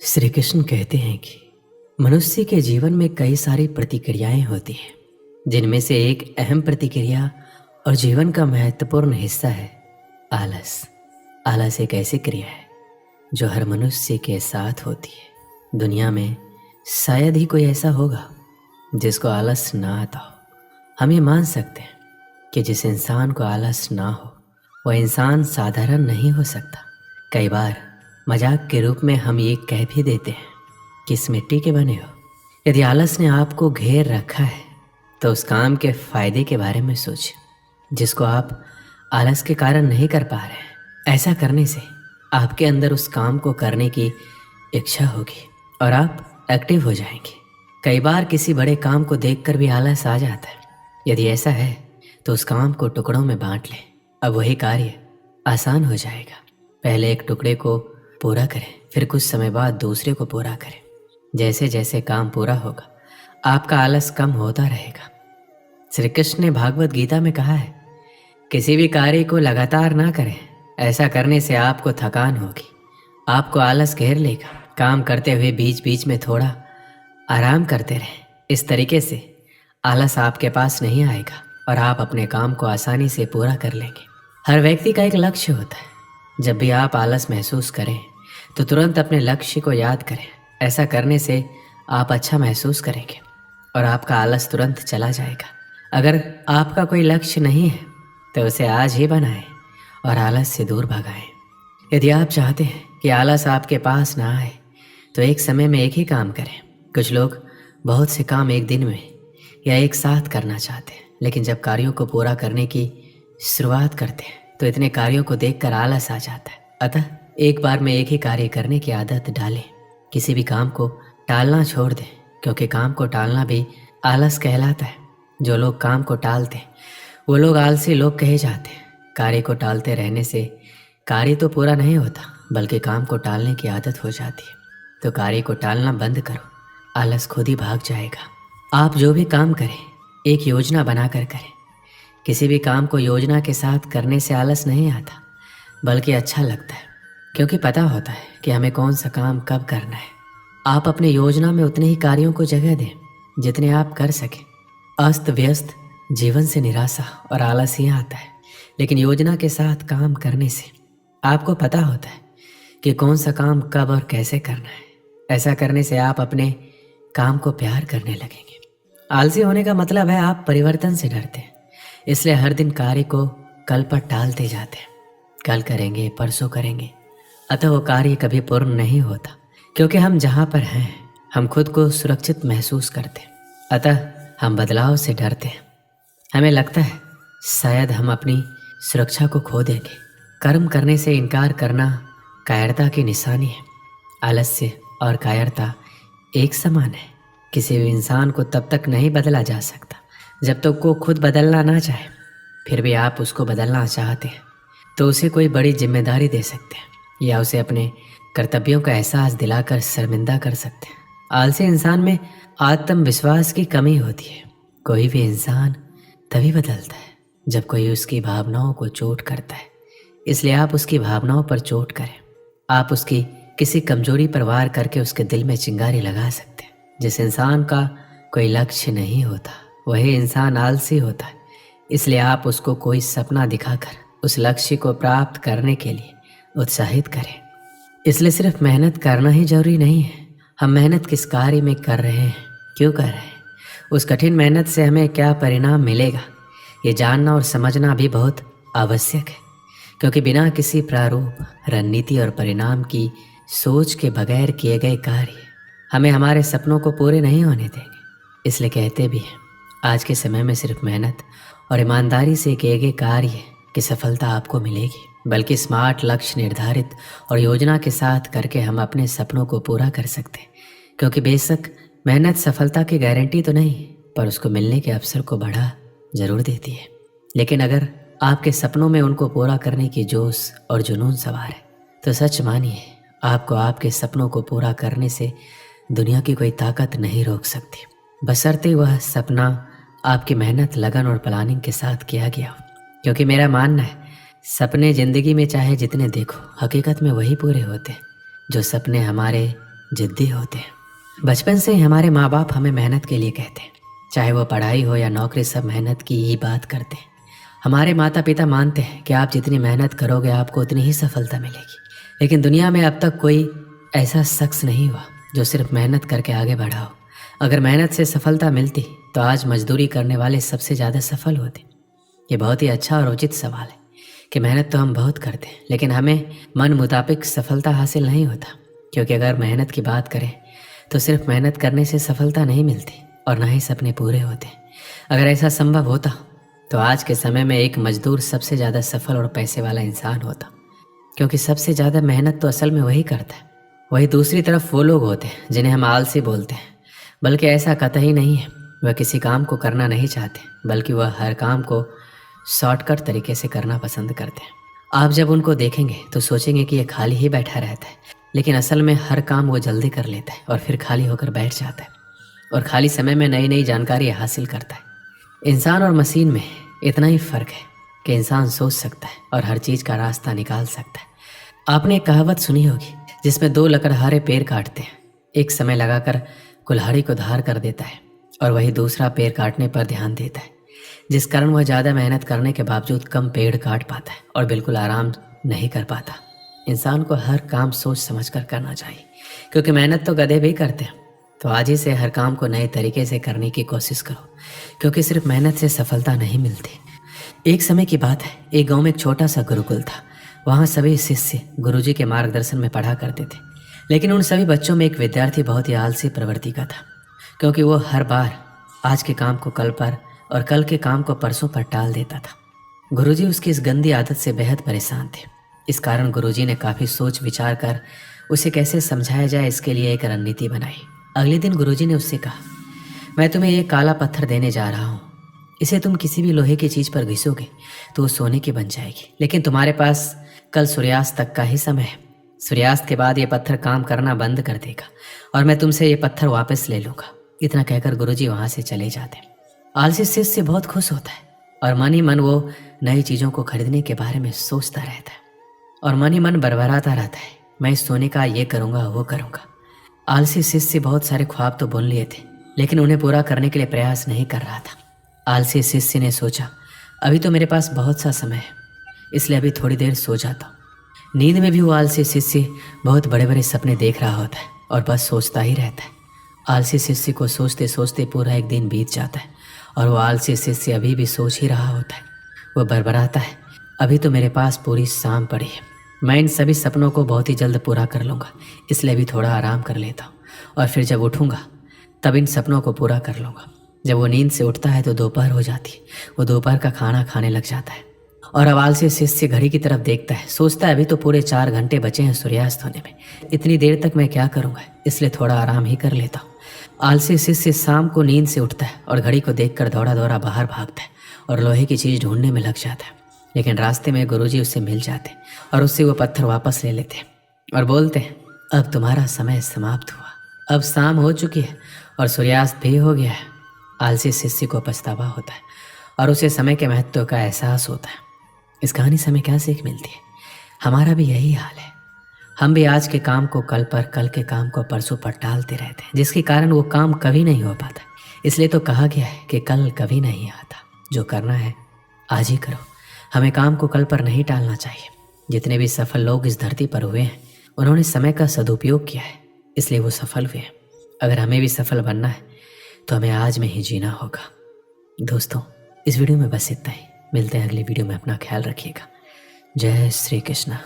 श्री कृष्ण कहते हैं कि मनुष्य के जीवन में कई सारी प्रतिक्रियाएं होती हैं, जिनमें से एक अहम प्रतिक्रिया और जीवन का महत्वपूर्ण हिस्सा है आलस। आलस एक ऐसी क्रिया है जो हर मनुष्य के साथ होती है। दुनिया में शायद ही कोई ऐसा होगा जिसको आलस ना आता हो। हम ये मान सकते हैं कि जिस इंसान को आलस ना हो वह इंसान साधारण नहीं हो सकता। कई बार मजाक के रूप में हम ये कह भी देते हैं कि इस मिट्टी के बने हो। यदि आलस ने आपको घेर रखा है तो उस काम के फायदे के बारे में सोचिए जिसको आप आलस के कारण नहीं कर पा रहे हैं। ऐसा करने से आपके अंदर उस काम को करने की इच्छा होगी और आप एक्टिव हो जाएंगे। कई बार किसी बड़े काम को देखकर भी आलस आ जाता है। यदि ऐसा है तो उस काम को टुकड़ों में बांट लें। अब वही कार्य आसान हो जाएगा। पहले एक टुकड़े को पूरा करें, फिर कुछ समय बाद दूसरे को पूरा करें। जैसे जैसे काम पूरा होगा आपका आलस कम होता रहेगा। श्री कृष्ण ने भागवत गीता में कहा है, किसी भी कार्य को लगातार ना करें। ऐसा करने से आपको थकान होगी, आपको आलस घेर लेगा। काम करते हुए बीच बीच में थोड़ा आराम करते रहें। इस तरीके से आलस आपके पास नहीं आएगा और आप अपने काम को आसानी से पूरा कर लेंगे। हर व्यक्ति का एक लक्ष्य होता है। जब भी आप आलस महसूस करें तो तुरंत अपने लक्ष्य को याद करें। ऐसा करने से आप अच्छा महसूस करेंगे और आपका आलस तुरंत चला जाएगा। अगर आपका कोई लक्ष्य नहीं है तो उसे आज ही बनाएं और आलस से दूर भगाएं। यदि आप चाहते हैं कि आलस आपके पास ना आए तो एक समय में एक ही काम करें। कुछ लोग बहुत से काम एक दिन में या एक साथ करना चाहते हैं, लेकिन जब कार्यों को पूरा करने की शुरुआत करते हैं तो इतने कार्यों को देखकर आलस आ जाता है। अतः एक बार में एक ही कार्य करने की आदत डालें। किसी भी काम को टालना छोड़ दें, क्योंकि काम को टालना भी आलस कहलाता है। जो लोग काम को टालते हैं वो लोग आलसी लोग कहे जाते हैं। कार्य को टालते रहने से कार्य तो पूरा नहीं होता, बल्कि काम को टालने की आदत हो जाती है। तो कार्य को टालना बंद करो, आलस खुद ही भाग जाएगा। आप जो भी काम करें एक योजना बनाकर करें। किसी भी काम को योजना के साथ करने से आलस नहीं आता, बल्कि अच्छा लगता है, क्योंकि पता होता है कि हमें कौन सा काम कब करना है। आप अपने योजना में उतने ही कार्यों को जगह दें जितने आप कर सकें। अस्त व्यस्त जीवन से निराशा और आलस ही आता है, लेकिन योजना के साथ काम करने से आपको पता होता है कि कौन सा काम कब और कैसे करना है। ऐसा करने से आप अपने काम को प्यार करने लगेंगे। आलसी होने का मतलब है आप परिवर्तन से डरते हैं, इसलिए हर दिन कार्य को कल पर टालते जाते हैं। कल करेंगे, परसों करेंगे, अतः वो कार्य कभी पूर्ण नहीं होता। क्योंकि हम जहाँ पर हैं हम खुद को सुरक्षित महसूस करते हैं, अतः हम बदलाव से डरते हैं। हमें लगता है शायद हम अपनी सुरक्षा को खो देंगे। कर्म करने से इनकार करना कायरता की निशानी है। आलस्य और कायरता एक समान है। किसी भी इंसान को तब तक नहीं बदला जा सकता जब तक वो खुद बदलना ना चाहे। फिर भी आप उसको बदलना चाहते हैं तो उसे कोई बड़ी जिम्मेदारी दे सकते हैं या उसे अपने कर्तव्यों का एहसास दिलाकर शर्मिंदा कर सकते हैं। आलसी इंसान में आत्मविश्वास की कमी होती है। कोई भी इंसान तभी बदलता है जब कोई उसकी भावनाओं को चोट करता है, इसलिए आप उसकी भावनाओं पर चोट करें। आप उसकी किसी कमजोरी पर वार करके उसके दिल में चिंगारी लगा सकते हैं। जिस इंसान का कोई लक्ष्य नहीं होता वही इंसान आलसी होता है, इसलिए आप उसको कोई सपना दिखाकर उस लक्ष्य को प्राप्त करने के लिए उत्साहित करें। इसलिए सिर्फ मेहनत करना ही जरूरी नहीं है। हम मेहनत किस कार्य में कर रहे हैं, क्यों कर रहे हैं, उस कठिन मेहनत से हमें क्या परिणाम मिलेगा, ये जानना और समझना भी बहुत आवश्यक है। क्योंकि बिना किसी प्रारूप, रणनीति और परिणाम की सोच के बगैर किए गए कार्य हमें हमारे सपनों को पूरे नहीं होने देंगे। इसलिए कहते भी हैं, आज के समय में सिर्फ मेहनत और ईमानदारी से किए गए कार्य की सफलता आपको मिलेगी, बल्कि स्मार्ट लक्ष्य निर्धारित और योजना के साथ करके हम अपने सपनों को पूरा कर सकते हैं। क्योंकि बेशक मेहनत सफलता की गारंटी तो नहीं, पर उसको मिलने के अवसर को बढ़ा जरूर देती है। लेकिन अगर आपके सपनों में उनको पूरा करने की जोश और जुनून सवार है तो सच मानिए आपको आपके सपनों को पूरा करने से दुनिया की कोई ताकत नहीं रोक सकती, बशर्ते वह सपना आपकी मेहनत, लगन और प्लानिंग के साथ किया गया हो। क्योंकि मेरा मानना है सपने जिंदगी में चाहे जितने देखो, हकीकत में वही पूरे होते हैं जो सपने हमारे जिद्दी होते हैं। बचपन से ही हमारे माँ बाप हमें मेहनत के लिए कहते हैं, चाहे वो पढ़ाई हो या नौकरी, सब मेहनत की ही बात करते हैं। हमारे माता पिता मानते हैं कि आप जितनी मेहनत करोगे आपको उतनी ही सफलता मिलेगी। लेकिन दुनिया में अब तक कोई ऐसा शख्स नहीं हुआ जो सिर्फ मेहनत करके आगे बढ़ा हो। अगर मेहनत से सफलता मिलती तो आज मजदूरी करने वाले सबसे ज़्यादा सफल होते। ये बहुत ही अच्छा और उचित सवाल है कि मेहनत तो हम बहुत करते हैं, लेकिन हमें मन मुताबिक सफलता हासिल नहीं होता। क्योंकि अगर मेहनत की बात करें तो सिर्फ मेहनत करने से सफलता नहीं मिलती और ना ही सपने पूरे होते। अगर ऐसा संभव होता तो आज के समय में एक मजदूर सबसे ज़्यादा सफल और पैसे वाला इंसान होता। क्योंकि सबसे ज़्यादा मेहनत तो असल में वही करता है। वही दूसरी तरफ वो लोग होते हैं जिन्हें हम आलसी बोलते हैं, बल्कि ऐसा कतई नहीं है। वह किसी काम को करना नहीं चाहते, बल्कि वह हर काम को शॉर्टकट तरीके से करना पसंद करते हैं। आप जब उनको देखेंगे तो सोचेंगे कि यह खाली ही बैठा रहता है, लेकिन असल में हर काम वो जल्दी कर लेता है और फिर खाली होकर बैठ जाता है और खाली समय में नई नई जानकारी हासिल करता है। इंसान और मशीन में इतना ही फ़र्क है कि इंसान सोच सकता है और हर चीज़ का रास्ता निकाल सकता है। आपने एक कहावत सुनी होगी जिसमें दो लकड़हारे पेड़ काटते हैं, एक समय लगाकर कुल्हाड़ी को धार कर देता है और वही दूसरा पेड़ काटने पर ध्यान देता है, जिस कारण वह ज़्यादा मेहनत करने के बावजूद कम पेड़ काट पाता है और बिल्कुल आराम नहीं कर पाता। इंसान को हर काम सोच समझ कर करना चाहिए, क्योंकि मेहनत तो गधे भी करते हैं। तो आज ही से हर काम को नए तरीके से करने की कोशिश करो, क्योंकि सिर्फ मेहनत से सफलता नहीं मिलती। एक समय की बात है, एक गांव में एक छोटा सा गुरुकुल था। वहाँ सभी शिष्य गुरुजी के मार्गदर्शन में पढ़ा करते थे, लेकिन उन सभी बच्चों में एक विद्यार्थी बहुत ही आलसी प्रवृत्ति का था, क्योंकि वो हर बार आज के काम को कल पर और कल के काम को परसों पर टाल देता था। गुरुजी उसकी इस गंदी आदत से बेहद परेशान थे। इस कारण गुरुजी ने काफ़ी सोच विचार कर उसे कैसे समझाया जाए इसके लिए एक रणनीति बनाई। अगले दिन गुरुजी ने उससे कहा, मैं तुम्हें ये काला पत्थर देने जा रहा हूँ। इसे तुम किसी भी लोहे की चीज़ पर घिसोगे तो वो सोने की बन जाएगी, लेकिन तुम्हारे पास कल सूर्यास्त तक का ही समय है। सूर्यास्त के बाद ये पत्थर काम करना बंद कर देगा और मैं तुमसे ये पत्थर वापस ले लूँगा। इतना कहकर गुरुजी वहाँ से चले जाते। आलसी शिष्य बहुत खुश होता है और मन ही मन वो नई चीज़ों को खरीदने के बारे में सोचता रहता है और मन ही मन बरबराता रहता है, मैं इस सोने का ये करूँगा वो करूँगा। आलसी शिष्य बहुत सारे ख्वाब तो बुन लिए थे, लेकिन उन्हें पूरा करने के लिए प्रयास नहीं कर रहा था। आलसी शिष्य ने सोचा, अभी तो मेरे पास बहुत सा समय है, इसलिए अभी थोड़ी देर सो जाता हूँ। नींद में भी वो आलसी शिष्य बहुत बड़े बड़े सपने देख रहा होता है और बस सोचता ही रहता है। आलसी शिष्य को सोचते सोचते पूरा एक दिन बीत जाता है और वो आलसी शिष्य अभी भी सोच ही रहा होता है। वो बरबराता है, अभी तो मेरे पास पूरी शाम पड़ी है, मैं इन सभी सपनों को बहुत ही जल्द पूरा कर लूँगा, इसलिए अभी थोड़ा आराम कर लेता हूँ और फिर जब उठूँगा तब इन सपनों को पूरा कर लूँगा। जब वो नींद से उठता है तो दोपहर हो जाती है। वो दोपहर का खाना खाने लग जाता है और अब आलसी शिष्य घड़ी की तरफ देखता है, सोचता है अभी तो पूरे 4 घंटे बचे हैं सूर्यास्त होने में, इतनी देर तक मैं क्या करूँगा, इसलिए थोड़ा आराम ही कर लेता हूँ। आलसी शिष्य शाम को नींद से उठता है और घड़ी को देखकर दौड़ा दौड़ा बाहर भागता है और लोहे की चीज़ ढूंढने में लग जाता है। लेकिन रास्ते में गुरुजी उससे मिल जाते और उससे वो पत्थर वापस ले लेते और बोलते हैं, अब तुम्हारा समय समाप्त हुआ, अब शाम हो चुकी है और सूर्यास्त भी हो गया है। आलसी शिष्य को पछतावा होता है और उसे समय के महत्व का एहसास होता है। इस कहानी से हमें क्या सीख मिलती है? हमारा भी यही हाल है, हम भी आज के काम को कल पर, कल के काम को परसों पर टालते रहते हैं, जिसके कारण वो काम कभी नहीं हो पाता। इसलिए तो कहा गया है कि कल कभी नहीं आता, जो करना है आज ही करो। हमें काम को कल पर नहीं टालना चाहिए। जितने भी सफल लोग इस धरती पर हुए हैं उन्होंने समय का सदुपयोग किया है, इसलिए वो सफल हुए हैं। अगर हमें भी सफल बनना है तो हमें आज में ही जीना होगा। दोस्तों, इस वीडियो में बस इतना ही। मिलते हैं अगली वीडियो में। अपना ख्याल रखिएगा। जय श्री कृष्णा।